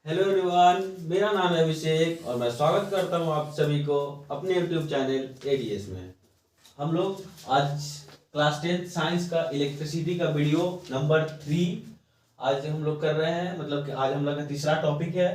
Hello everyone, मेरा नाम है अभिषेक और मैं स्वागत करता हूं आप सभी को अपने यूट्यूब चैनल एडीएस में। हम लोग आज क्लास 10 साइंस का इलेक्ट्रिसिटी का वीडियो नंबर 3 आज हम लोग कर रहे हैं। मतलब कि आज हम लोग का तीसरा टॉपिक है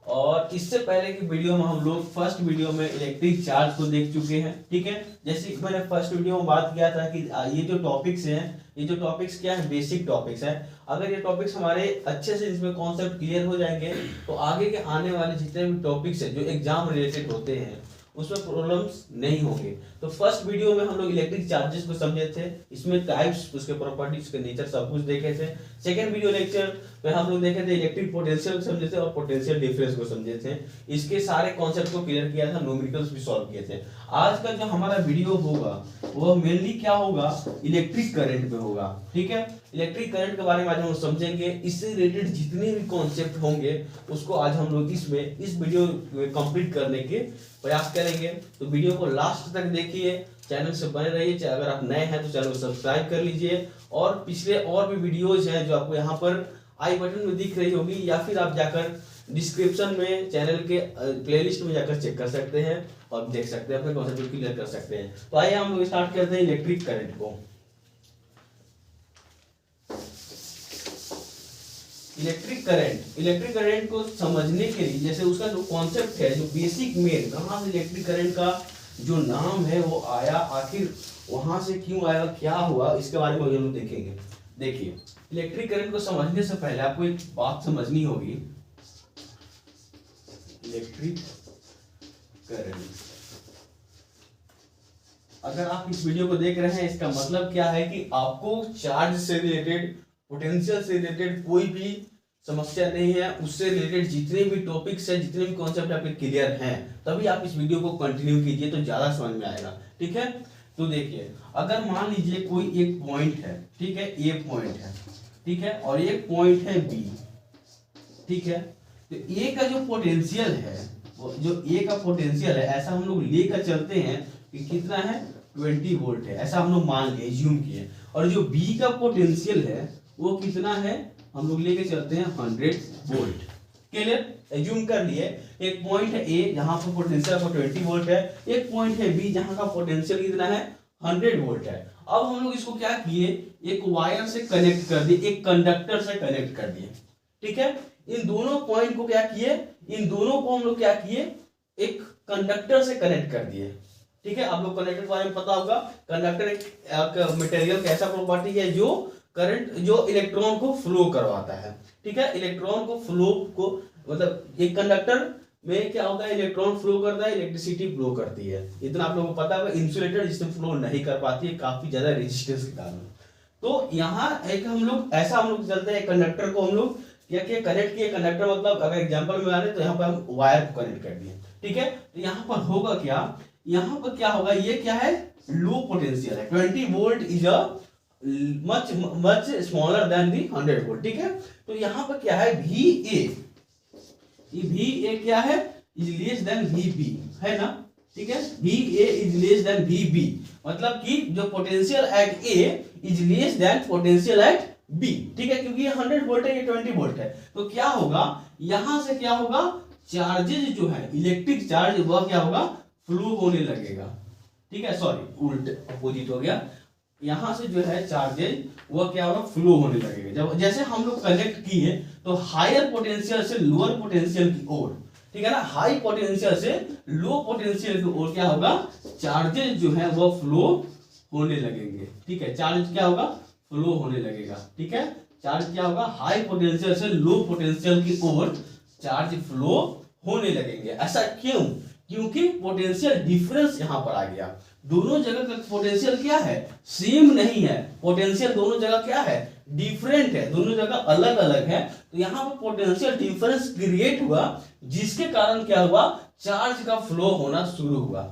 और इससे पहले की वीडियो में हम लोग फर्स्ट वीडियो में इलेक्ट्रिक चार्ज को देख चुके हैं। ठीक है, जैसे मैंने फर्स्ट वीडियो में बात किया था कि ये जो टॉपिक्स हैं, ये जो टॉपिक्स क्या है, बेसिक टॉपिक्स है। अगर ये टॉपिक्स हमारे अच्छे से इसमें कॉन्सेप्ट क्लियर हो जाएंगे तो आगे के आने वाले जितने भी टॉपिक्स हैं जो एग्जाम रिलेटेड होते हैं उसमें प्रॉब्लम्स नहीं होंगे। तो फर्स्ट वीडियो में हम लोग इलेक्ट्रिक चार्जेस को समझे थे, इसमें टाइप्स, उसके प्रॉपर्टीज, उसके नेचर सब कुछ देखे थे। सेकंड वीडियो लेक्चर में हम लोग देखे थे इलेक्ट्रिक पोटेंशियल को समझे थे और पोटेंशियल डिफरेंस को समझे थे। इसके सारे कॉन्सेप्ट को क्लियर किया था, न्यूमेरिकल्स भी सॉल्व किए थे। आज का जो हमारा वीडियो होगा वो मेनली क्या होगा, इलेक्ट्रिक करंट पे होगा। ठीक है, इलेक्ट्रिक करंट के बारे में आज हम समझेंगे। इससे रिलेटेड जितने भी कॉन्सेप्ट होंगे उसको आज हम लोग इस वीडियो में कंप्लीट करने के प्रयास करेंगे। तो वीडियो को लास्ट तक देखिए, चैनल से बने रहिए। अगर आप नए हैं तो चैनल को सब्सक्राइब कर लीजिए और पिछले और भी वीडियोज हैं जो आपको यहाँ पर आई बटन में दिख रही होगी या फिर आप जाकर डिस्क्रिप्शन में चैनल के प्लेलिस्ट में जाकर चेक कर सकते हैं और देख सकते हैं, अपने कॉन्सेप्ट को क्लियर कर सकते हैं। तो आइए हम लोग स्टार्ट करते हैं इलेक्ट्रिक करंट को। इलेक्ट्रिक करंट को समझने के लिए जैसे उसका जो कॉन्सेप्ट है, जो बेसिक मेन कहाँ से इलेक्ट्रिक करंट का जो नाम है वो आया, आखिर वहां से क्यों आया, क्या हुआ, इसके बारे में हम लोग देखेंगे। देखिए, इलेक्ट्रिक करंट को समझने से पहले आपको एक बात समझनी होगी। इलेक्ट्रिक करंट, अगर आप इस वीडियो को देख रहे हैं इसका मतलब क्या है कि आपको चार्ज से रिलेटेड, पोटेंशियल से रिलेटेड कोई भी समस्या नहीं है। उससे रिलेटेड जितने भी टॉपिक्स हैं, जितने भी कॉन्सेप्ट आपके क्लियर हैं, तभी आप इस वीडियो को कंटिन्यू कीजिए तो ज्यादा समझ में आएगा। ठीक है, तो देखिए, अगर मान लीजिए कोई एक पॉइंट है, ठीक है, ए पॉइंट है, ठीक है, और एक पॉइंट है बी, ठीक है, तो ए का जो पोटेंशियल है, जो ए का पोटेंशियल है, ऐसा हम लोग लेकर चलते हैं कि कितना है, 20 वोल्ट है, ऐसा हम लोग मान लिए, एज्यूम किए। और जो बी का पोटेंशियल है वो कितना है, हम लोग लेके चलते हैं 100 वोल्ट। क्लियर, एज्यूम कर लिए। एक पॉइंट है ए जहां पर पोटेंशियल को 20 वोल्ट है, एक पॉइंट है बी जहां का पोटेंशियल कितना है, 100 वोल्ट है। अब हम लोग इसको क्या किए, एक वायर से कनेक्ट कर दिए, एक कंडक्टर से कनेक्ट कर दिए। ठीक है, इन दोनों पॉइंट को क्या किए, इन दोनों को हम लोग क्या किए, एक कंडक्टर से कनेक्ट कर दिए। ठीक है, आप लोग कंडक्टर के बारे में पता होगा। कंडक्टर एक मटेरियल का ऐसा प्रॉपर्टी है जो करंट, जो इलेक्ट्रॉन को फ्लो करवाता है। ठीक है, इलेक्ट्रॉन को फ्लो को, मतलब एक कंडक्टर में क्या होता है, इलेक्ट्रॉन फ्लो करता है, इलेक्ट्रिसिटी फ्लो करती है। इतना आप लोगों को पता होगा। इंसुलेटर जिसमें फ्लो नहीं कर पाती है काफी ज्यादा रेजिस्टेंस के कारण। तो यहाँ एक हम लोग ऐसा हम लोग चलते हैं, कंडक्टर को हम लोग क्या किया, कनेक्ट किए। कंडक्टर मतलब अगर एग्जाम्पल में आ रहे तो यहाँ पर हम वायर को कनेक्ट कर दिए। ठीक है, तो यहाँ पर होगा क्या, यहाँ पर क्या होगा, ये क्या है, लो पोटेंशियल है। 20 volt is a much smaller than the 100 volt. ठीक है, तो यहाँ पर क्या है, VA क्या है, इज लेस देन VB, है ना। ठीक है, VA is less than VB, मतलब कि जो potential at A is less than potential at B। ठीक है, क्योंकि ये 100 वोल्ट है, ये 20 वोल्ट है। तो क्या होगा, यहां से क्या होगा, चार्जेज जो है, इलेक्ट्रिक चार्ज वह क्या होगा, फ्लो होने लगेगा। ठीक है, सॉरी उल्ट अपोजिट हो गया। यहां से जो है चार्जेज वो क्या होगा, फ्लो होने लगेगा। जब जैसे हम लोग कनेक्ट किए तो हायर पोटेंशियल से लोअर पोटेंशियल की ओर, ठीक है ना, हाई पोटेंशियल से लो पोटेंशियल की ओर क्या होगा, चार्जेज जो है वो फ्लो होने लगेंगे। ठीक है, चार्ज क्या होगा, फ्लो होने लगेगा। ठीक है, चार्ज क्या होगा, हाई पोटेंशियल से लो पोटेंशियल की ओर चार्ज फ्लो होने लगेंगे। ऐसा क्यों, क्योंकि पोटेंशियल डिफरेंस यहां पर आ गया। दोनों जगह का पोटेंशियल क्या है, सेम नहीं है। पोटेंशियल दोनों जगह क्या है, डिफरेंट है, दोनों जगह अलग अलग है। तो यहाँ पर पोटेंशियल डिफरेंस क्रिएट हुआ, जिसके कारण क्या हुआ, चार्ज का फ्लो होना शुरू हुआ।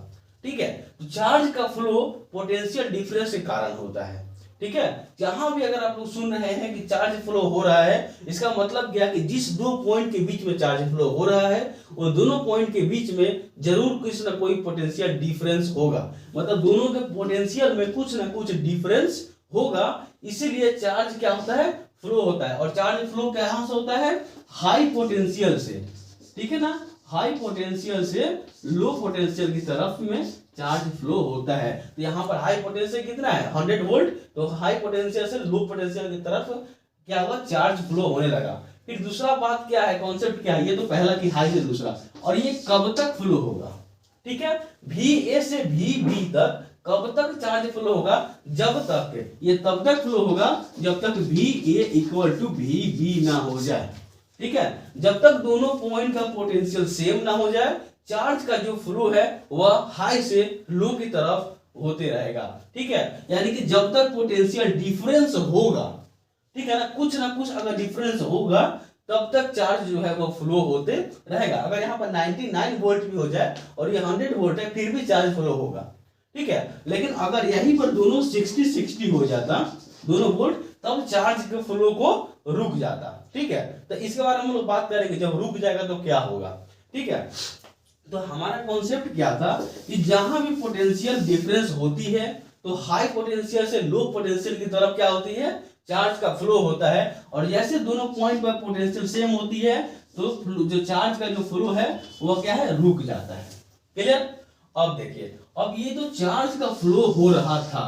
ठीक है, तो चार्ज का फ्लो पोटेंशियल डिफरेंस के कारण होता है। ठीक है, जहां भी अगर आप लोग सुन रहे हैं कि चार्ज फ्लो हो रहा है, इसका मतलब क्या कि जिस दो पॉइंट के बीच में चार्ज फ्लो हो रहा है वो दोनों पॉइंट के बीच में जरूर कुछ ना कोई पोटेंशियल डिफरेंस होगा। मतलब दोनों के पोटेंशियल में कुछ ना कुछ डिफरेंस होगा, इसीलिए चार्ज क्या होता है, फ्लो होता है, और चार्ज फ्लो कहाँ से होता है, हाई पोटेंशियल से, ठीक है ना, हाई पोटेंशियल से लो पोटेंशियल की तरफ में चार्ज फ्लो होता है। तो यहाँ पर हाई पोटेंशियल कितना है 100 वोल्ट, तो हाई पोटेंशियल से लो पोटेंशियल की तरफ क्या हुआ, चार्ज फ्लो होने लगा। फिर दूसरा बात क्या है, कॉन्सेप्ट क्या है, ये तो पहला कि हाई से दूसरा, और ये कब तक फ्लो होगा, ठीक है, भी ए से भी बी तक कब तक चार्ज फ्लो होगा, जब तक ये तब तक फ्लो होगा जब तक भी ए इक्वल टू भी बी ना हो जाए, ठीक है, जब तक दोनों पॉइंट का पोटेंशियल सेम ना हो जाए, चार्ज का जो फ्लो है वह हाई से लो की तरफ होते रहेगा, ठीक है, यानी कि जब तक पोटेंशियल डिफरेंस होगा, ठीक है ना कुछ अगर डिफरेंस होगा तब तक चार्ज जो है वो फ्लो होते रहेगा। अगर यहाँ पर 99 वोल्ट भी हो जाए और ये 100 वोल्ट है फिर भी चार्ज फ्लो होगा, ठीक है, लेकिन अगर यहीं पर दोनों 60-60 हो जाता दोनों वोल्ट, तब चार्ज के फ्लो को रुक जाता, ठीक है, तो इसके बारे में हम लोग बात करेंगे जब रुक जाएगा तो क्या होगा, ठीक है। तो हमारा कॉन्सेप्ट क्या था कि जहां भी पोटेंशियल डिफरेंस होती है तो हाई पोटेंशियल से लो पोटेंशियल की तरफ क्या होती है, चार्ज का फ्लो होता है, और जैसे दोनों पॉइंट पर पोटेंशियल सेम होती है तो जो चार्ज का जो फ्लो है वो क्या है, रुक जाता है। क्लियर। अब देखिए, अब ये जो चार्ज का फ्लो हो रहा था,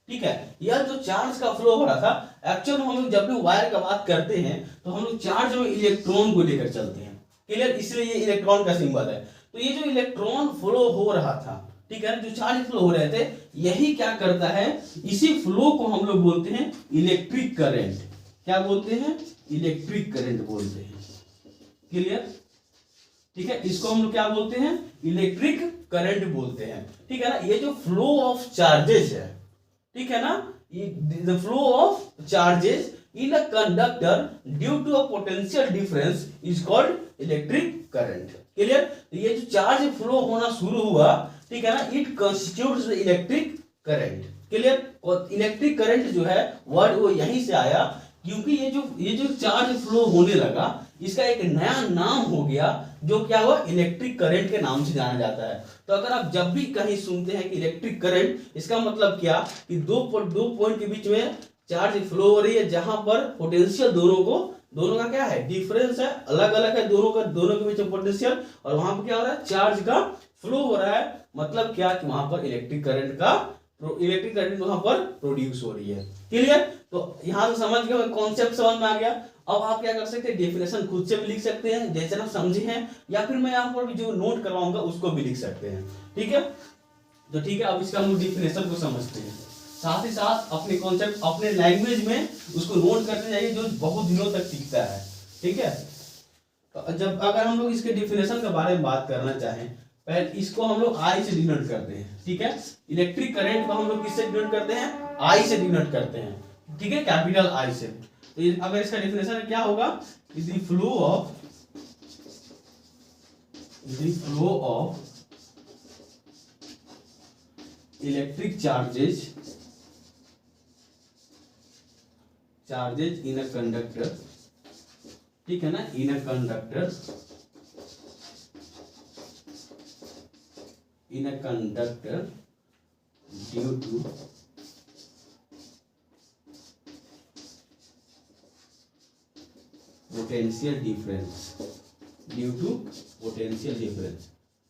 ठीक है, यह जो चार्ज का फ्लो हो रहा था, एक्चुअल हम लोग जब भी वायर का बात करते हैं तो हम लोग चार्ज में इलेक्ट्रॉन को लेकर चलते हैं। क्लियर, इसलिए ये इलेक्ट्रॉन का सिंबल है। तो ये जो इलेक्ट्रॉन फ्लो हो रहा था, ठीक है, जो चार्ज फ्लो हो रहे थे, यही क्या करता है, इसी फ्लो को हम लोग बोलते हैं इलेक्ट्रिक करंट। क्या बोलते हैं, इलेक्ट्रिक करंट बोलते हैं। क्लियर, ठीक है, इसको हम लोग क्या बोलते हैं, इलेक्ट्रिक करंट बोलते हैं, ठीक है ना। ये जो फ्लो ऑफ चार्जेस है, ठीक है ना, the flow of charges in a conductor due to a potential difference is called electric current. Clear, ये जो चार्ज फ्लो होना शुरू हुआ, ठीक है ना, it constitutes the electric current. Clear, electric current जो है वर्ड वो यहीं से आया, क्योंकि ये जो चार्ज फ्लो होने लगा, इसका एक नया नाम हो गया जो क्या हुआ, इलेक्ट्रिक करंट के नाम से जाना जाता है। तो अगर आप जब भी कहीं सुनते हैं कि इलेक्ट्रिक करंट, इसका मतलब क्या कि दो पॉइंट के बीच में चार्ज फ्लो हो रही है, जहां पर पोटेंशियल दोनों का क्या है, डिफरेंस है, अलग अलग है, दोनों के बीच में पोटेंशियल, और वहां पर क्या हो रहा है, चार्ज का फ्लो हो रहा है। मतलब क्या कि वहां पर इलेक्ट्रिक करंट वहां पर प्रोड्यूस हो रही है। क्लियर, तो यहां से समझ गए, कॉन्सेप्ट समझ में आ गया। अब आप क्या कर सकते हैं, डेफिनेशन खुद से भी लिख सकते हैं जैसे आप समझे हैं, या फिर मैं यहाँ पर भी जो नोट करवाऊंगा उसको भी लिख सकते हैं, ठीक है। तो ठीक है, अब इसका हम डेफिनेशन को समझते हैं, साथ ही साथ अपने कॉन्सेप्ट अपने लैंग्वेज में उसको नोट करते जाइए, जो बहुत दिनों तक टिकता है, ठीक है। तो जब अगर हम लोग इसके डेफिनेशन के बारे में बात करना चाहें, पहले इसको हम लोग आई से डिनोट करते हैं, ठीक है। इलेक्ट्रिक करंट को हम लोग किससे डिनोट करते हैं, आई से डिनोट करते हैं, ठीक है, कैपिटल आई से। तो अगर इसका डेफिनेशन क्या होगा, the flow of electric charges in a conductor, ठीक है ना, in a conductor due to potential difference,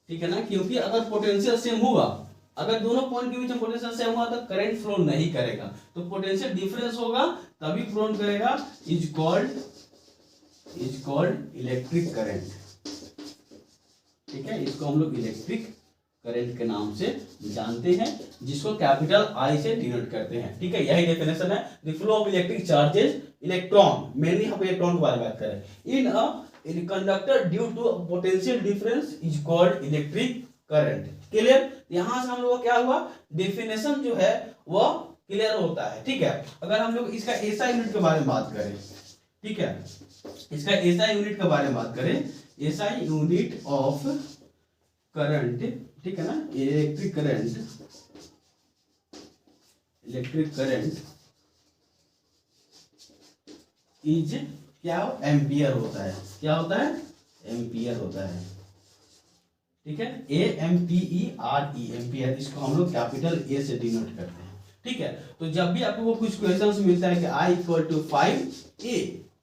ठीक है ना, क्योंकि अगर पोटेंशियल सेम हुआ, अगर दोनों पॉइंट के बीच में पोटेंशियल सेम हुआ तो करंट फ्लो नहीं करेगा, तो पोटेंशियल डिफरेंस होगा तभी फ्लो करेगा, इज कॉल्ड इलेक्ट्रिक करंट, ठीक है। इसको हम लोग इलेक्ट्रिक करंट के नाम से जानते हैं, जिसको कैपिटल आई से डिनोट करते हैं, ठीक है। यही डेफिनेशन है, the flow of electric charges, electron, mainly हम इलेक्ट्रॉन के बारे में बात करें, in conductor due to potential difference is called electric current. Clear, यहां से हम लोग क्या हुआ, डेफिनेशन जो है वह क्लियर होता है, ठीक है। अगर हम लोग इसका एसआई यूनिट के बारे में बात करें, ठीक है, इसका एसआई यूनिट के बारे में बात करें, एसआई यूनिट ऑफ करंट, ठीक है ना, इलेक्ट्रिक करंट इज क्या, एम्पियर होता है, क्या होता है, एम्पियर होता है, ठीक है, AMPERE, एम्पियर, इसको हम लोग कैपिटल ए से डिनोट करते हैं, ठीक है। तो जब भी आपको कुछ क्वेश्चन मिलता है कि I इक्वल टू 5A,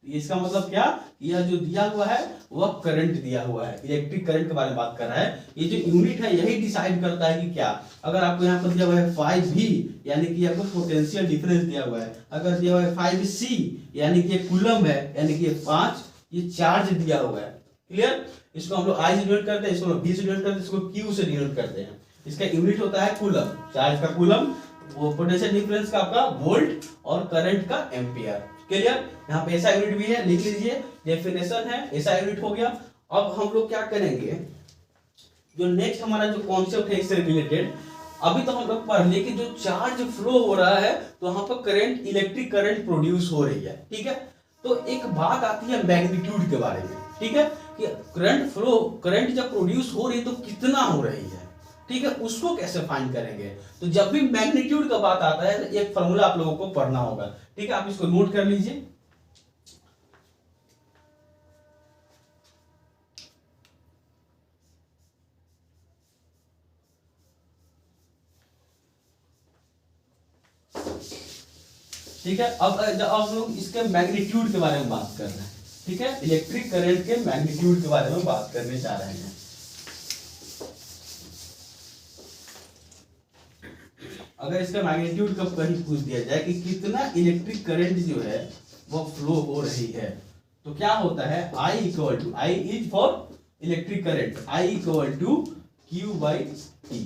इसका मतलब क्या, यह जो दिया हुआ है वह करंट दिया हुआ है, इलेक्ट्रिक करंट के बारे में बात कर रहा है। ये जो यूनिट है यही डिसाइड करता है कि क्या, अगर आपको यहाँ पर दिया हुआ है 5V यानी कि आपको पोटेंशियल डिफरेंस दिया हुआ है, अगर दिया हुआ है 5C यानी कि ये कूलम है, यानी कि ये 5 ये चार्ज दिया हुआ है। क्लियर, इसको हम लोग I से डिनोट करते हैं, इसको हम लोग V से डिनोट करते हैं, इसको Q से डिनोट करते हैं। इसका यूनिट होता है कूलम, चार्ज का कूलम, वो पोटेंशियल डिफरेंस का आपका वोल्ट और करंट का एम्पियर। क्लियर, यहाँ पे ऐसा यूनिट भी है, लिख लीजिए, डेफिनेशन है, ऐसा यूनिट हो गया। अब हम लोग क्या करेंगे, जो नेक्स्ट हमारा जो कॉन्सेप्ट है इससे रिलेटेड, अभी तो हम लोग पढ़ लिए कि जो चार्ज फ्लो हो रहा है तो वहां पर करंट, इलेक्ट्रिक करंट प्रोड्यूस हो रही है। ठीक है, तो एक बात आती है मैग्नीट्यूड के बारे में। ठीक है, कि करंट फ्लो, करंट जब प्रोड्यूस हो रही है तो कितना हो रही है, ठीक है, उसको कैसे फाइंड करेंगे। तो जब भी मैग्नीट्यूड का बात आता है एक फॉर्मूला आप लोगों को पढ़ना होगा। ठीक है, आप इसको नोट कर लीजिए। ठीक है, अब आप लोग इसके मैग्नीट्यूड के बारे में बात कर रहे हैं। ठीक है, इलेक्ट्रिक करंट के मैग्नीट्यूड के बारे में बात करने जा रहे हैं। अगर इसका मैग्नीट्यूड का कहीं पूछ दिया जाए कि कितना इलेक्ट्रिक करंट जो है वो फ्लो हो रही है, तो क्या होता है, I equal to, I is for electric current, I equal to Q by T.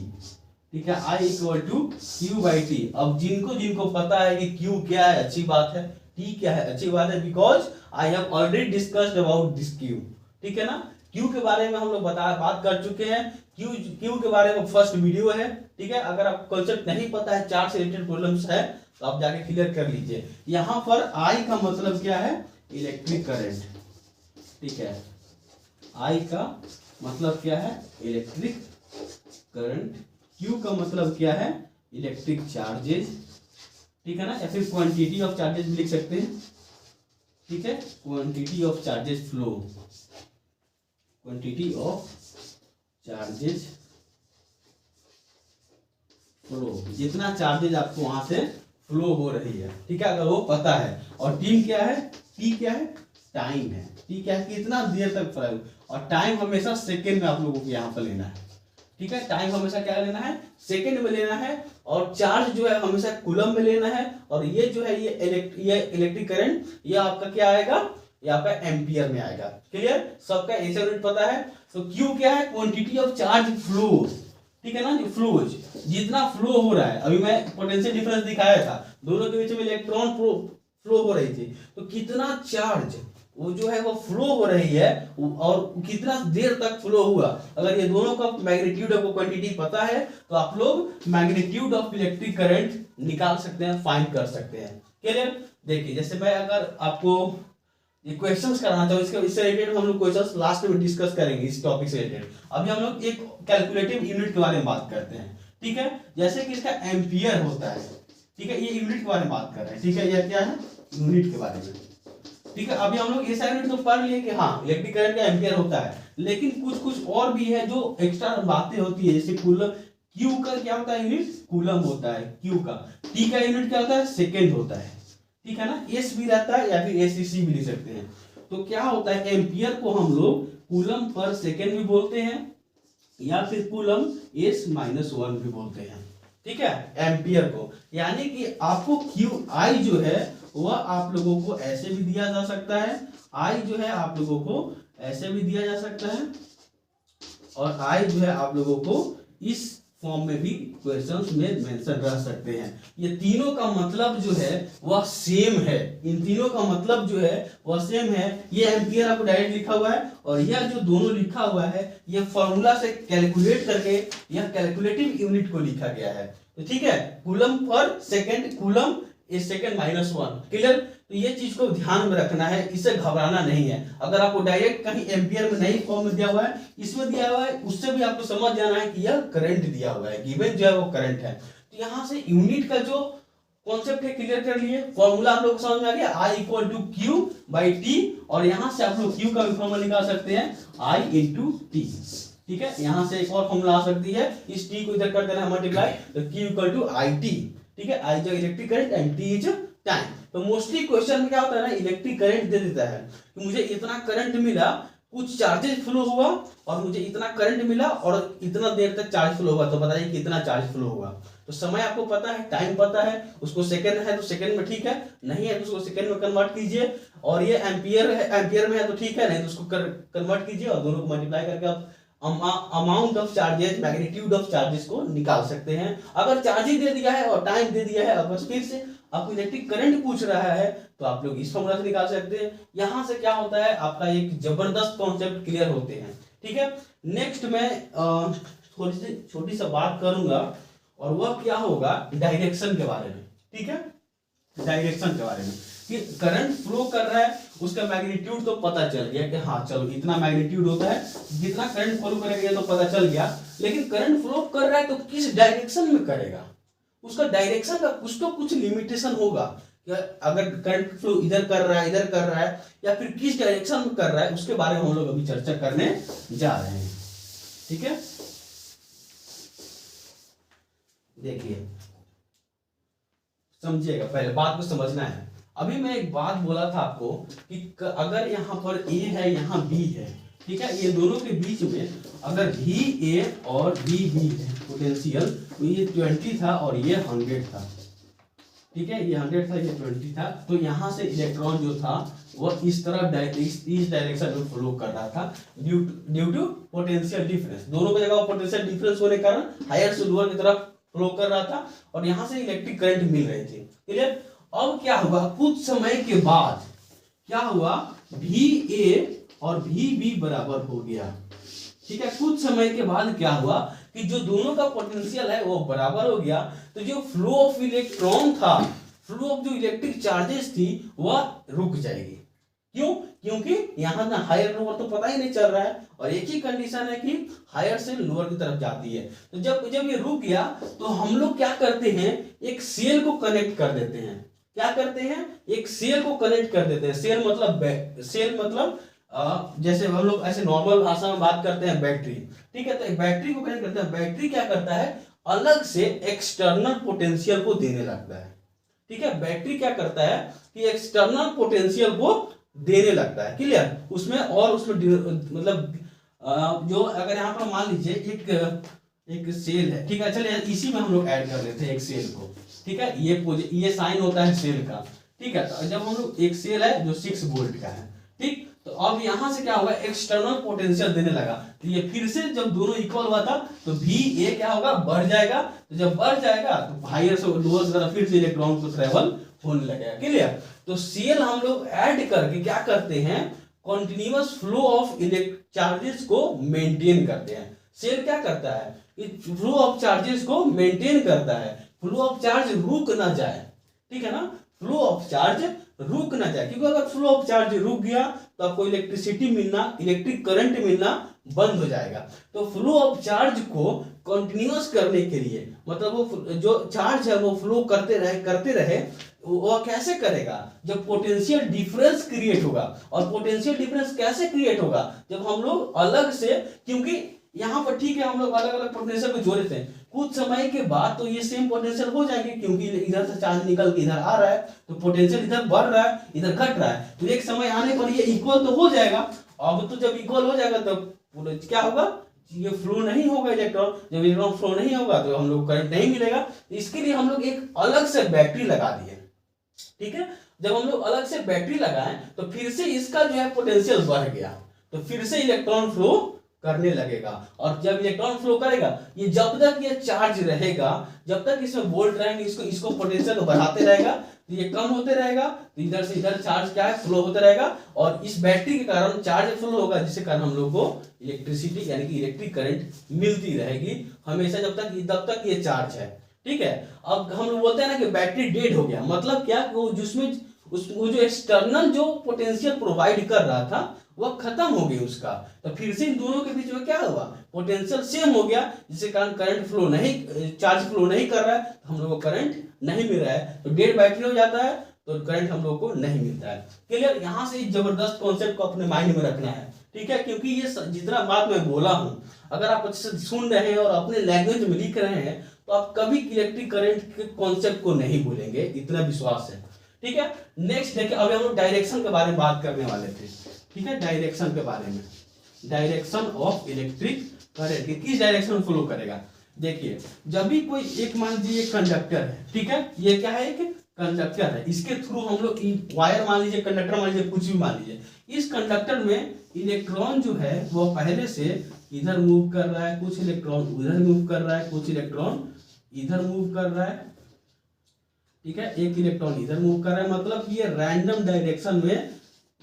ठीक है, I equal to Q by T. अब जिनको पता है कि Q क्या है, अच्छी बात है, T क्या है, अच्छी बात है, because I have already discussed about this Q। ठीक है ना, Q के बारे में हम लोग बात कर चुके हैं, Q के बारे में फर्स्ट वीडियो है। ठीक है, अगर आपको कॉन्सेप्ट नहीं पता है, चार्ज से रिलेटेड प्रॉब्लम्स है, तो आप जाके क्लियर कर लीजिए। यहाँ पर I का मतलब क्या है, इलेक्ट्रिक करंट। ठीक है, I का मतलब क्या है, इलेक्ट्रिक करंट। Q का मतलब क्या है, इलेक्ट्रिक चार्जेज। ठीक है ना, या फिर क्वांटिटी ऑफ चार्जेस भी लिख सकते हैं। ठीक है, quantity of charges flow, quantity of charges flow, जितना चार्जेज आपको वहां से फ्लो हो रही है। ठीक है, अगर वो पता है। और टी क्या है, टी क्या है, टाइम है। टी क्या है, कितना देर तक फ्लो, और टाइम हमेशा सेकेंड में आप लोगों को यहाँ पर लेना है। ठीक है, टाइम हमेशा क्या लेना है, सेकेंड में लेना है, और चार्ज जो है हमेशा कूलम में लेना है, और ये जो है ये इलेक्ट्रिक करंट ये आपका क्या आएगा, ये आपका एम्पियर में आएगा। क्लियर, सबका ऐसा यूनिट पता है। तो Q क्या है, क्वांटिटी ऑफ चार्ज फ्लो। ठीक है ना, जो फ्लोज, जितना फ्लो हो रहा है, अभी मैं पोटेंशियल डिफरेंस दिखाया था, दोनों के बीच में इलेक्ट्रॉन फ्लो हो रही थी, तो कितना चार्ज वो जो है वो फ्लो हो रही है, और कितना देर तक फ्लो हुआ, अगर ये दोनों का मैग्नीट्यूड आपको क्वांटिटी पता है, तो आप लोग मैग्नीट्यूड ऑफ इलेक्ट्रिक करंट निकाल सकते हैं, फाइंड कर सकते हैं। क्लियर, देखिए जैसे मैं अगर आपको ये क्वेश्चंस कराना चाहूँ, इससे रिलेटेड हम लोग क्वेश्चंस लास्ट में डिस्कस करेंगे इस टॉपिक से रिलेटेड। अभी हम लोग एक कैलकुलेटिव यूनिट के बारे में बात करते हैं। ठीक है, जैसे कि इसका एम्पियर होता है। ठीक है, ये यूनिट के बारे में बात कर रहे हैं। ठीक है, यह क्या है, यूनिट के बारे में। ठीक है, अभी हम लोग ऐसा यूनिट तो पढ़ लिए कि हाँ इलेक्ट्रिक करंट का एम्पियर होता है, लेकिन कुछ और भी है जो एक्स्ट्रा बातें होती है, जैसे कूलम। Q का क्या होता है यूनिट, कूलम होता है Q का। T का यूनिट क्या होता है, सेकेंड होता है। ठीक है ना, S भी रहता है, या फिर SCC भी लिख सकते हैं। तो क्या होता है, एम्पियर को हम लोग कूलम पर सेकेंड भी बोलते हैं, या फिर कूलम S-1 भी बोलते हैं। ठीक है, एम्पियर को, यानी कि आपको QI जो है वह आप लोगों को ऐसे भी दिया जा सकता है, I जो है आप लोगों को ऐसे भी दिया जा सकता है, और I जो है आप लोगों को इस फॉर्म में भी क्वेश्चंस में मेंशन रह सकते हैं। ये तीनों का मतलब जो है वह सेम है, इन तीनों का मतलब जो है वह सेम है। ये एम्पियर आपको डायरेक्ट लिखा हुआ है, और यह जो दोनों लिखा हुआ है ये फॉर्मूला से कैलकुलेट करके यह कैलकुलेटिव यूनिट को लिखा गया है। तो ठीक है, coulomb per second, coulomb is second -1। Clear, तो ये चीज को ध्यान में रखना है, इससे घबराना नहीं है। अगर आपको डायरेक्ट कहीं एम्पियर में नहीं फॉर्म में दिया हुआ है, इसमें दिया हुआ है, उससे भी आपको समझ जाना है कि यह करंट दिया हुआ है, गिवन जो है वो करंट है। तो यहाँ से यूनिट का जो कॉन्सेप्ट है क्लियर कर लिए, फॉर्मूला आप लोग को समझ में आ गया, I equal to Q by T, और यहाँ से आप लोग Q का भी फॉर्मूला निकाल सकते हैं, I इंटू टी। ठीक है, यहाँ से एक और फॉर्मूला आ सकती है, इस T को इधर कर देना है मल्टीप्लाई, तो Q इक्वल टू IT। ठीक है, I is electric current and T is time. तो मोस्टली क्वेश्चन में क्या होता है ना, इलेक्ट्रिक करंट दे देता है कि मुझे इतना करंट मिला, कुछ चार्जेस फ्लो हुआ और मुझे इतना करंट मिला और इतना देर तक चार्ज फ्लो हुआ, तो बताइए कितना चार्ज फ्लो हुआ। तो समय आपको पता है, टाइम पता है, उसको सेकंड है तो सेकंड में ठीक है, नहीं है तो उसको सेकंड में कन्वर्ट कीजिए, और ये एम्पियर है, एम्पियर में है तो ठीक है, नहीं तो उसको कन्वर्ट कीजिए और दोनों को मल्टीप्लाई करके आप amount of charges, magnitude of charges को निकाल सकते हैं। अगर चार्ज ही दे दिया है और टाइम दे दिया है, अब बस फिर से आपको इलेक्ट्रिक करंट पूछ रहा है तो आप लोग इस फॉर्मूला से निकाल सकते हैं। यहां से क्या होता है, आपका एक जबरदस्त कॉन्सेप्ट क्लियर होते हैं। ठीक है, नेक्स्ट मैं छोटी सा बात करूंगा और वह क्या होगा, डायरेक्शन के बारे में। ठीक है, डायरेक्शन के बारे में कि करंट फ्लो कर रहा है, उसका मैग्नीट्यूड तो पता चल गया कि हाँ चलो इतना मैग्नीट्यूड होता है, जितना करंट फ्लो करेगा तो पता चल गया, लेकिन करंट फ्लो कर रहा है तो किस डायरेक्शन में करेगा, उसका डायरेक्शन का कुछ तो कुछ लिमिटेशन होगा। अगर करंट फ्लो इधर कर रहा है, इधर कर रहा है, या फिर किस डायरेक्शन में कर रहा है, उसके बारे में हम लोग अभी चर्चा करने जा रहे हैं। ठीक है, देखिए समझिएगा, पहले बात को समझना है। अभी मैं एक बात बोला था आपको कि अगर यहाँ पर A है, यहाँ B है, ठीक है, ये दोनों के बीच में अगर VA और VB है पोटेंशियल, तो ये 20 था और ये 100 था। ठीक है, ये 100 था, ये 20 था, तो यहाँ से इलेक्ट्रॉन जो था वह इस तरह इस डायरेक्शन में फ्लो कर रहा था ड्यू टू पोटेंशियल डिफरेंस। दोनों की जगह पोटेंशियल डिफरेंस होने के कारण हायर से लोअर की तरफ फ्लो कर रहा था और यहाँ से इलेक्ट्रिक करंट मिल रहे थे। क्लियर। अब क्या हुआ, कुछ समय के बाद क्या हुआ, VA और VB बराबर हो गया। ठीक है, कुछ समय के बाद क्या हुआ कि जो दोनों का पोटेंशियल है वो बराबर हो गया, तो जो फ्लो ऑफ इलेक्ट्रॉन था, फ्लो ऑफ जो इलेक्ट्रिक चार्जेस थी वह रुक जाएगी। क्यों? क्योंकि यहाँ ना हायर लोअर तो पता ही नहीं चल रहा है और एक ही कंडीशन है कि हायर से लोअर की तरफ जाती है। तो जब ये रुक गया तो हम लोग क्या करते हैं, एक सेल को कनेक्ट कर देते हैं। क्या करते हैं, एक सेल को कनेक्ट कर देते हैं। सेल मतलब जैसे हम लोग ऐसे नॉर्मल भाषा में बात करते हैं बैटरी। ठीक है, तो एक बैटरी को कनेक्ट करते हैं। बैटरी क्या करता है, अलग से एक्सटर्नल पोटेंशियल को देने लगता है। ठीक है, बैटरी क्या करता है कि एक्सटर्नल पोटेंशियल को देने लगता है। क्लियर। उसमें मतलब जो अगर यहाँ पर मान लीजिए एक सेल है, ठीक है, चलिए इसी में हम लोग ऐड कर लेते हैं एक सेल को। ठीक है, ये साइन होता है सेल का। ठीक है, तो जब हम लोग एक सेल है जो 6 वोल्ट का है, ठीक, तो अब यहां से क्या होगा, एक्सटर्नल पोटेंशियल देने लगा, तो ये फिर से जब दोनों इक्वल हुआ था तो VA क्या होगा, बढ़ जाएगा। तो जब बढ़ जाएगा तो हायर से लोअर की तरफ फिर से इलेक्ट्रॉन को ट्रेवल होने लगेगा। क्लियर। तो सेल हम लोग ऐड करके क्या करते हैं, continuous flow of electric charges को मेंटेन करते हैं। सेल क्या करता है, फ्लो ऑफ चार्जेस को मेंटेन करता है, फ्लो ऑफ चार्ज रुक ना जाए। ठीक है ना, फ्लो ऑफ चार्ज रुक ना जाए, क्योंकि अगर फ्लो ऑफ चार्ज रुक गया तो आपको इलेक्ट्रिसिटी मिलना, इलेक्ट्रिक करंट मिलना बंद हो जाएगा। तो फ्लो ऑफ चार्ज को कंटिन्यूअस करने के लिए, मतलब वो जो चार्ज है वो फ्लो करते रहे, वो कैसे करेगा, जब पोटेंशियल डिफरेंस क्रिएट होगा। और पोटेंशियल डिफरेंस कैसे क्रिएट होगा, जब हम लोग अलग से, क्योंकि यहाँ पर ठीक है हम लोग अलग अलग पोटेंशियल को जोड़े थे, कुछ समय के बाद तो ये सेम पोटेंशियल हो जाएंगे, क्योंकि इधर से चार्ज निकल के इधर आ रहा है तो पोटेंशियल इधर बढ़ रहा है, इधर घट रहा है, तो एक समय आने पर ये इक्वल तो हो जाएगा। अब तो जब इक्वल हो जाएगा तब क्या होगा, ये फ्लो नहीं होगा इलेक्ट्रॉन। जब इलेक्ट्रॉन फ्लो नहीं होगा तो हम लोग करंट नहीं मिलेगा। इसके लिए हम लोग एक अलग से बैटरी लगा दिए। ठीक है, जब हम लोग अलग से बैटरी लगाएं तो फिर से इसका जो है पोटेंशियल बढ़ गया, तो फिर से इलेक्ट्रॉन फ्लो करने लगेगा। और जब इलेक्ट्रॉन फ्लो करेगा, ये जब तक ये चार्ज रहेगा, जब तक इसमें वोल्ट रहेंगे, इसको पोटेंशियल को बढ़ाते रहेगा, तो ये कम होते रहेगा, तो इधर से इधर चार्ज क्या है, फ्लो होता रहेगा। और इस बैटरी के कारण चार्ज फ्लो होगा, जिसके कारण हम लोग को इलेक्ट्रिसिटी यानी कि इलेक्ट्रिक करंट मिलती रहेगी हमेशा, जब तक ये चार्ज है। ठीक है, अब हम लोग बोलते हैं ना कि बैटरी डेड हो गया, मतलब क्या, वो जो एक्सटर्नल जो पोटेंशियल प्रोवाइड कर रहा था वह खत्म हो गई उसका, तो फिर से इन दोनों के बीच में क्या हुआ, पोटेंशियल सेम हो गया, जिसके कारण चार्ज फ्लो नहीं कर रहा है, तो हम लोग को करंट नहीं मिल रहा है, तो डेड बैटरी हो जाता है, तो करंट हम लोग को नहीं मिलता है। क्लियर। यहाँ से इस जबरदस्त कॉन्सेप्ट को अपने माइंड में रखना है। ठीक है, क्योंकि ये जितना बात मैं बोला हूँ, अगर आप अच्छे से सुन रहे हैं और अपने लैंग्वेज में लिख रहे हैं तो आप कभी इलेक्ट्रिक करंट के कॉन्सेप्ट को नहीं भूलेंगे, इतना विश्वास है। ठीक है, नेक्स्ट देखिए, अभी हम लोग डायरेक्शन के बारे में बात करने वाले थे। ठीक है, डायरेक्शन के बारे में, डायरेक्शन ऑफ इलेक्ट्रिक करंट किस डायरेक्शन में फ्लो करेगा। देखिए, जब भी कोई एक मान लीजिए कंडक्टर है, ठीक है, ये क्या है, एक कंडक्टर है, इसके थ्रू हम लोग वायर मान लीजिए, कंडक्टर मान लीजिए, कुछ भी मान लीजिए, इस कंडक्टर में इलेक्ट्रॉन जो है वो पहले से इधर मूव कर रहा है, कुछ इलेक्ट्रॉन उधर मूव कर रहा है, कुछ इलेक्ट्रॉन इधर मूव कर रहा है। ठीक है, एक इलेक्ट्रॉन इधर मूव कर रहा है, मतलब ये रैंडम डायरेक्शन में,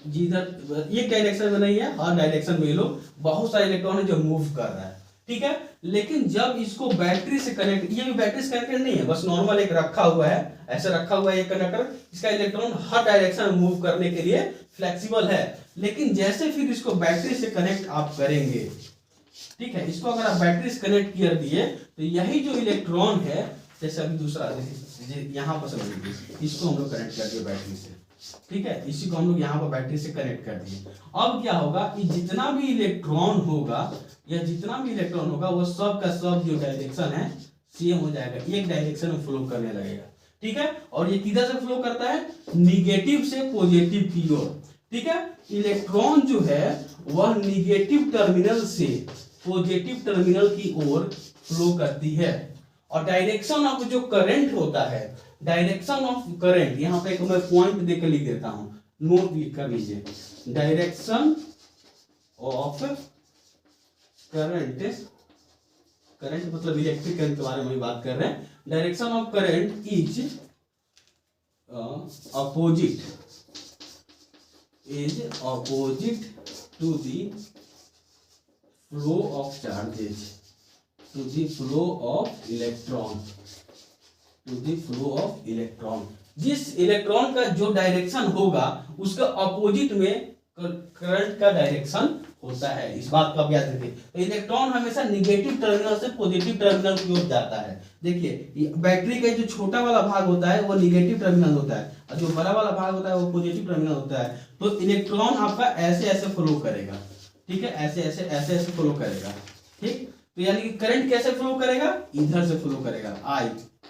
जिधर एक डायरेक्शन में नहीं है, हर डायरेक्शन में ये लोग बहुत सारे इलेक्ट्रॉन है जो मूव कर रहा है। ठीक है, लेकिन जब इसको बैटरी से कनेक्ट, ये भी बैटरी से कनेक्टेड नहीं है, बस नॉर्मल एक रखा हुआ है, ऐसे रखा हुआ है एक कंडक्टर, इसका इलेक्ट्रॉन हर डायरेक्शन में मूव करने के लिए फ्लेक्सिबल है। लेकिन जैसे फिर इसको बैटरी से कनेक्ट आप करेंगे, ठीक है, इसको अगर आप बैटरी से कनेक्ट कर दिए तो यही जो इलेक्ट्रॉन है, जैसे अभी दूसरा यहाँ पर समझिए, इसको हम लोग कनेक्ट कर दिए बैटरी से। ठीक है, इसी को हम लोग यहाँ पर बैटरी से कनेक्ट कर दिए। अब क्या होगा कि जितना भी इलेक्ट्रॉन होगा, या जितना भी इलेक्ट्रॉन होगा, वो सब का सब जो डायरेक्शन है सेम हो जाएगा, एक डायरेक्शन में फ्लो करने लगेगा। ठीक है, और ये किधर से फ्लो करता है, निगेटिव से पॉजिटिव की ओर। ठीक है, इलेक्ट्रॉन जो है वह निगेटिव टर्मिनल से पॉजिटिव टर्मिनल की ओर फ्लो करती है। और डायरेक्शन ऑफ जो करंट होता है, डायरेक्शन ऑफ करंट, यहाँ पे एक मैं पॉइंट देकर लिख देता हूं, नोट लिख कर लीजिए, डायरेक्शन ऑफ करंट, करंट मतलब इलेक्ट्रिक करंट के बारे में बात कर रहे हैं। Direction of current is opposite to the flow of charges, to the flow of electron, to the flow of electron. जिस इलेक्ट्रॉन का जो डायरेक्शन होगा उसका अपोजिट में करंट का डायरेक्शन होता है, इस बात को आप याद रखिए। तो इलेक्ट्रॉन हमेशा निगेटिव टर्मिनल से पॉजिटिव टर्मिनल की ओर जाता है। देखिए, बैटरी का जो छोटा वाला भाग होता है वो निगेटिव टर्मिनल होता है, और जो बड़ा वाला भाग होता है वो पॉजिटिव टर्मिनल होता है। तो इलेक्ट्रॉन आपका ऐसे ऐसे फ्लो करेगा। ठीक है, ऐसे ऐसे ऐसे ऐसे फ्लो करेगा। ठीक, तो यानी कि करंट कैसे फ्लो करेगा, इधर से फ्लो करेगा, आई,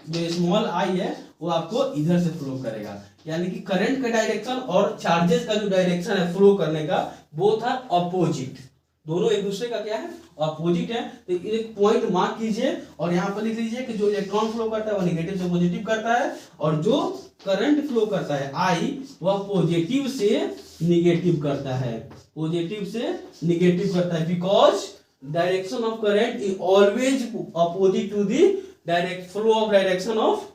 जो स्मॉल आई है वो आपको इधर से फ्लो करेगा। यानी कि करंट का डायरेक्शन और चार्जेस का जो डायरेक्शन है फ्लो करने का, वो था अपोजिट, दोनों एक दूसरे का क्या है, अपोजिट है। तो एक पॉइंट मार्क कीजिए और यहाँ पर लिख लीजिए कि जो इलेक्ट्रॉन फ्लो करता है वो नेगेटिव से पॉजिटिव करता है, और जो करंट फ्लो करता है आई, वह पॉजिटिव से निगेटिव करता है, पॉजिटिव से निगेटिव करता है, because direction of current is always opposite to the direct flow of direction of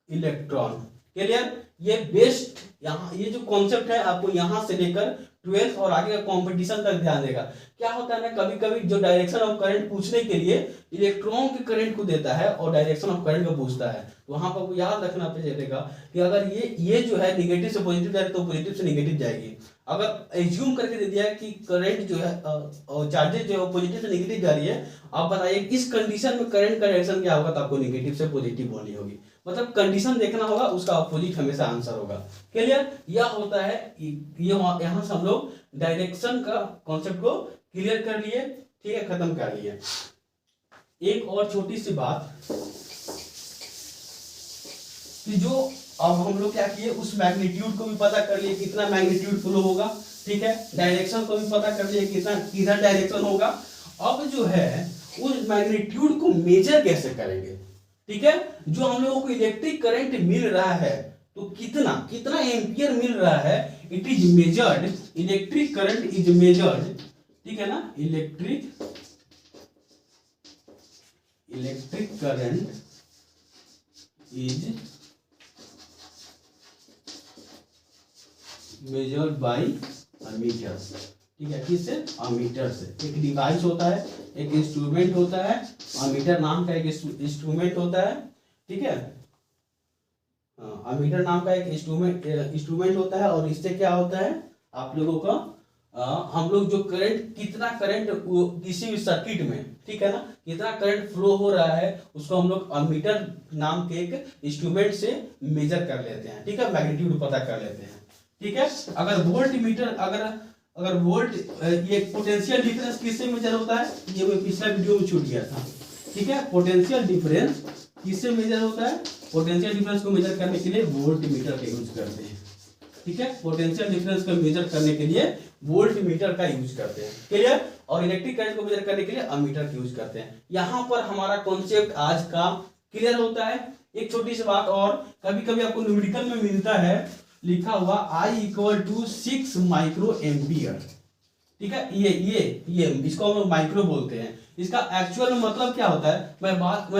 electron. Clear, ये बेस्ट, यहाँ ये जो कॉन्सेप्ट है आपको यहाँ से लेकर 12th और आगे का कंपटीशन तक ध्यान देगा। क्या होता है ना, कभी कभी जो डायरेक्शन ऑफ करंट पूछने के लिए इलेक्ट्रॉन के करंट को देता है और डायरेक्शन ऑफ करंट को पूछता है, तो वहां पर याद रखना पड़ेगा कि अगर ये जो है निगेटिव से पॉजिटिव जाएगी तो पॉजिटिव से निगेटिव जाएगी। अगर एज्यूम करके दे दिया है कि करंट जो है चार्जेस जो है पॉजिटिव से निगेटिव जा रही है, आप बताइए इस कंडीशन में करंट का डायरेक्शन क्या होगा, तो आपको निगेटिव से पॉजिटिव होनी होगी। मतलब कंडीशन देखना होगा, उसका अपोजिट हमेशा आंसर होगा। क्लियर, यह होता है, ये यहाँ से हम लोग डायरेक्शन का कॉन्सेप्ट को क्लियर कर लिए। ठीक है, खत्म कर लिए। एक और छोटी सी बात कि जो अब हम लोग क्या किए, उस मैग्नीट्यूड को भी पता कर लिए, कितना मैग्नीट्यूड फ्लो होगा। ठीक है, डायरेक्शन को भी पता कर लिए, कितना किधर डायरेक्शन होगा। अब जो है उस मैग्नीट्यूड को मेजर कैसे करेंगे। ठीक है, जो हम लोगों को इलेक्ट्रिक करंट मिल रहा है तो कितना कितना एम्पियर मिल रहा है, it is measured, electric current is measured. ठीक है ना, electric current is measured by ammeter. ठीक है, किससे, अमीटर से। एक डिवाइस होता है, एक इंस्ट्रूमेंट होता है, अमीटर नाम का एक इंस्ट्रूमेंट होता है। ठीक है, अमीटर नाम का एक इंस्ट्रूमेंट होता है, और इससे क्या होता है आप लोगों का, हम लोग जो करंट, कितना करंट किसी भी सर्किट में, ठीक है ना, कितना करंट फ्लो हो रहा है उसको हम लोग अमीटर नाम के एक इंस्ट्रूमेंट से मेजर कर लेते हैं। ठीक है, मैग्नीट्यूड पता कर लेते हैं। ठीक है, अगर वोल्ट मीटर, अगर वोल्ट, ये पोटेंशियल डिफरेंस किससे मेजर होता है, ये मैं पिछला वीडियो में छूट गया था। ठीक है, पोटेंशियल डिफरेंस किससे मेजर होता है? पोटेंशियल डिफरेंस को मेजर करने के लिए वोल्ट मीटर का यूज करते हैं। ठीक है, पोटेंशियल डिफरेंस को मेजर करने के लिए वोल्ट मीटर का यूज करते हैं। क्लियर? और इलेक्ट्रिक करंट को मेजर करने के लिए अमीटर का यूज करते हैं। यहाँ पर हमारा कॉन्सेप्ट आज का क्लियर होता है। एक छोटी सी बात और, कभी कभी आपको न्यूमेरिकल में मिलता है लिखा हुआ I = 6 माइक्रो एम्पियर। ठीक है, ये इसको हम माइक्रो बोलते हैं। इसका एक्चुअल मतलब क्या होता है? मैं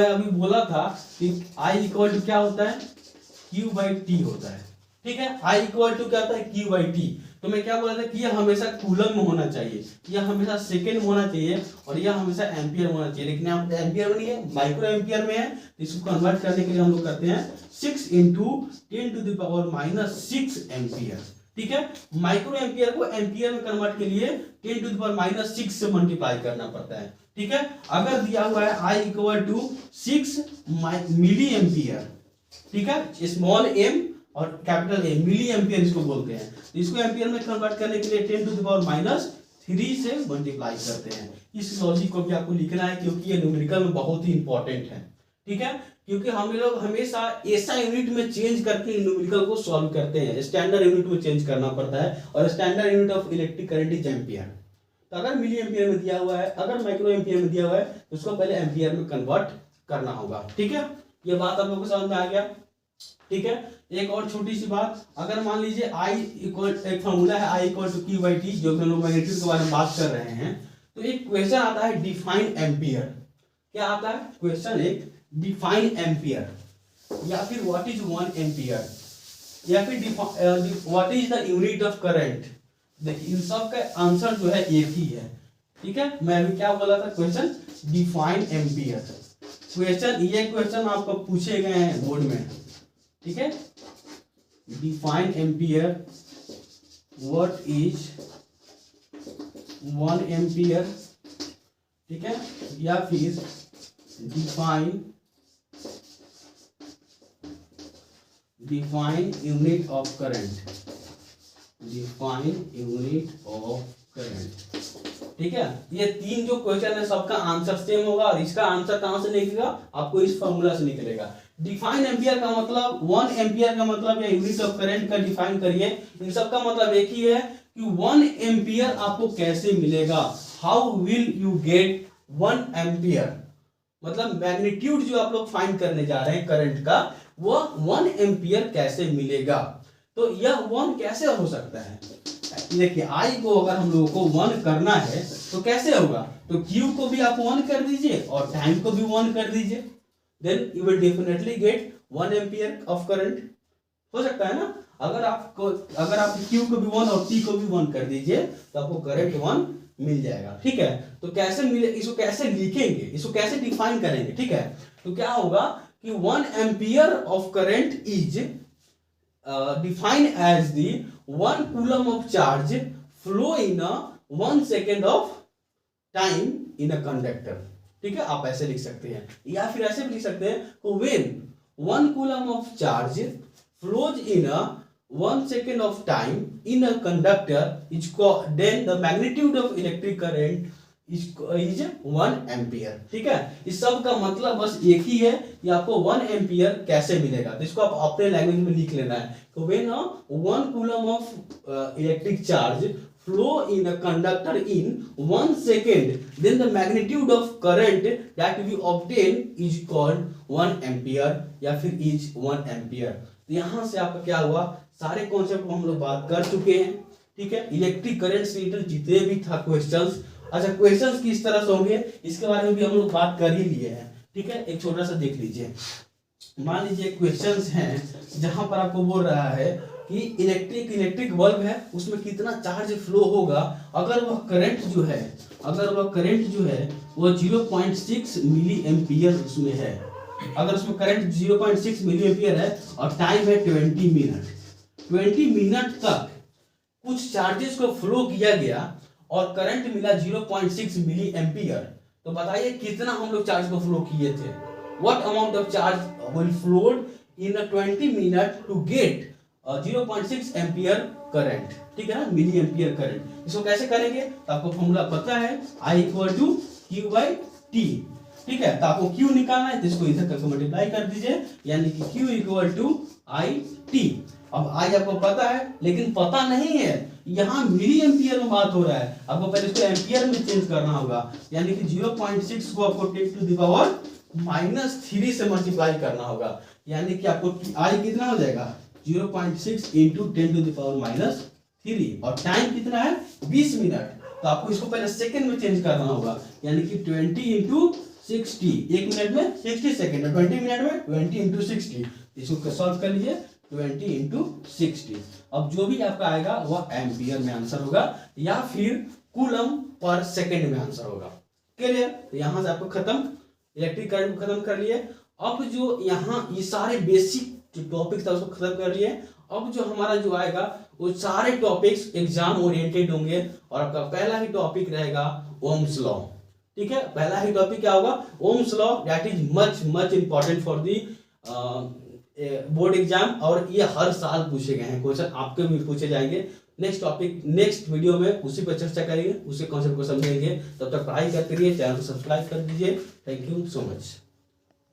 अभी बोला था कि I = क्या होता है? Q/T होता है। ठीक है, I = क्या होता है? Q/T। तो मैं क्या बोला था कि यह हमेशा कूलम में होना चाहिए, यह हमेशा सेकेंड में होना चाहिए, और यह हमेशा एम्पियर में होना चाहिए। लेकिन यहाँ पे एम्पियर में नहीं है, माइक्रो एम्पियर में है। तो इसको कन्वर्ट करने के लिए हम लोग करते हैं 6 × 10⁻⁻6 एम्पियर। ठीक है, माइक्रो एम्पियर को एम्पियर में कन्वर्ट के लिए 10⁻⁻6 से मल्टीप्लाई करना पड़ता है। ठीक है, अगर दिया हुआ है I = 6 मिली एम्पियर, ठीक है, स्मॉल m और कैपिटल A, मिली एम्पियर इसको बोलते हैं। तो इसको एम्पियर में कन्वर्ट करने के लिए 10⁻³ से मल्टीप्लाई करते हैं। इस लॉजिक को भी आपको लिखना है, क्योंकि ये न्यूमेरिकल में बहुत ही इंपॉर्टेंट है। ठीक है, क्योंकि हम लोग हमेशा ऐसा यूनिट में चेंज करके न्यूमेरिकल को सॉल्व करते हैं। स्टैंडर्ड यूनिट में चेंज करना पड़ता है, और standard unit of electric current is ampere. तो अगर मिली एम्पियर में दिया हुआ है, अगर माइक्रो एम्पियर में दिया हुआ है, तो उसको पहले एम्पियर में कन्वर्ट करना होगा। ठीक है, ये बात आप लोगों को समझ में आ गया। ठीक है, एक और छोटी सी बात, अगर मान लीजिए एक फॉर्मूला है I = Q/T, जो हम लोग मैग्नीट्यूड के बारे में बात कर रहे हैं, तो एक क्वेश्चन आता है डिफाइन एम्पियर। क्या आता है क्वेश्चन? एक डिफाइन एम्पियर, या फिर व्हाट इज 1 एम्पियर, या फिर what is the unit of current. देखिए, इन सब का आंसर जो है एक ही है। ठीक है, मैं अभी क्या बोला था? Question define ampere. ये क्वेश्चन आपको पूछे गए हैं बोर्ड में। ठीक है, define ampere, what is 1 ampere. ठीक है, या फिर define unit of current, define unit of current. ठीक है, ये तीन जो क्वेश्चन है सबका आंसर सेम होगा, और इसका आंसर कहां से निकलेगा? आपको इस फॉर्मूला से निकलेगा। डिफाइन एम्पियर का मतलब, 1 एम्पियर का मतलब, या यूनिट ऑफ करंट का डिफाइन करिए। इन सब का मतलब एक ही है कि 1 एम्पियर आपको कैसे मिलेगा। How will you get 1 ampere? मतलब मैग्नीट्यूड जो आप लोग फाइंड करने जा रहे हैं करंट का, वो 1 एम्पियर कैसे मिलेगा। तो यह 1 कैसे हो सकता है? देखिए, I को अगर हम लोगों को 1 करना है तो कैसे होगा? तो Q को भी आप 1 कर दीजिए और टाइम को भी 1 कर दीजिए, then you will definitely get 1 ampere of current. हो सकता है ना? अगर आप Q को भी 1 और T को भी 1 कर दीजिए तो आपको करंट 1 मिल जाएगा। ठीक है, तो कैसे मिले, इसको कैसे लिखेंगे, इसको कैसे डिफाइन करेंगे? ठीक है, तो क्या होगा कि 1 ampere of current is defined as the 1 coulomb of charge flow in 1 second of time in a conductor. ठीक है, आप ऐसे लिख सकते हैं, या फिर ऐसे भी लिख सकते हैं, when 1 coulomb of charge flows in 1 second of time in a conductor is called, then the magnitude of electric current is 1 ampere। ठीक है, इस सब का मतलब बस एक ही है कि आपको 1 एम्पियर कैसे मिलेगा। तो इसको आप अपने लैंग्वेज में लिख लेना है। तो when 1 coulomb of electric charge flow in a conductor in 1 second, then the magnitude of current that we obtain is called 1 ampere, या फिर is 1 ampere। तो यहां से आपका क्या हुआ, सारे कॉन्सेप्ट को हम लोग बात कर चुके हैं। ठीक है, इलेक्ट्रिक करंट से रिलेटेड जितने भी था क्वेश्चंस, अच्छा क्वेश्चंस किस तरह से होंगे इसके बारे में भी हम लोग बात कर ही लिए हैं। ठीक है, एक छोटा सा देख लीजिए। मान लीजिए क्वेश्चंस हैं जहां पर आपको बोल रहा है कि इलेक्ट्रिक बल्ब है, उसमें कितना चार्ज फ्लो होगा अगर वह करंट जो है वो 0.6 मिली एम्पियर उसमें है। अगर उसमें करंट 0.6 मिली एम्पियर है और टाइम है 20 मिनट तक कुछ चार्जेस को फ्लो किया गया और करंट मिला 0.6 मिली एम्पियर, तो बताइए कितना हम लोग चार्ज को फ्लो किए थे। What amount of charge will flowed in 20 minute to get 0.6 ampere current. ठीक है ना, मिली एम्पियर करंट। इसको कैसे करेंगे? तो आपको फॉर्मूला पता है, I = Q/T। ठीक है, तो आपको Q निकालना है तो इसको इधर करके मल्टीप्लाई कर दीजिए, यानी कि Q इक्वल टू IT। अब I आपको पता है, लेकिन पता नहीं है, यहाँ मिली एम्पियर में बात हो रहा है, आपको पहले इसको एम्पियर में चेंज करना होगा, यानी कि 0.6 को आपको 10 टू द पावर -3 से मल्टीप्लाई करना होगा, यानी कि आपको I कितना हो जाएगा 0.6 इंटू 10 टू द पावर -3, और टाइम कितना है 20 मिनट, तो आपको इसको पहले सेकंड में चेंज करना होगा, यानी कि 20 इंटू 60, 1 मिनट में 60 सेकंड, 20 मिनट में 20 इंटू 60, इसको सॉल्व कर लीजिए 20 इंटू 60। अब जो भी आपका आएगा वह एम्पियर में आंसर होगा या फिर कूलम पर सेकंड में आंसर होगा। क्लियर? तो यहां से आपको खत्म, इलेक्ट्रिक करंट को खत्म कर लिए। अब जो यहाँ ये सारे बेसिक जो टॉपिक था उसको खत्म कर लिए। अब जो हमारा जो आएगा वो सारे टॉपिक्स एग्जाम ओरिएंटेड होंगे, और आपका पहला ही टॉपिक रहेगा ओम्स लॉ। ठीक है, पहला ही टॉपिक क्या होगा Ohm's law, that is much much important for the board exam, और ये हर साल पूछे गए हैं क्वेश्चन, आपके भी पूछे जाएंगे। नेक्स्ट टॉपिक नेक्स्ट वीडियो में उसी पर चर्चा करेंगे, उसी कॉन्सेप्ट को समझेंगे। तब तक पढ़ाई करते रहिए, चैनल को सब्सक्राइब कर दीजिए। Thank you so much.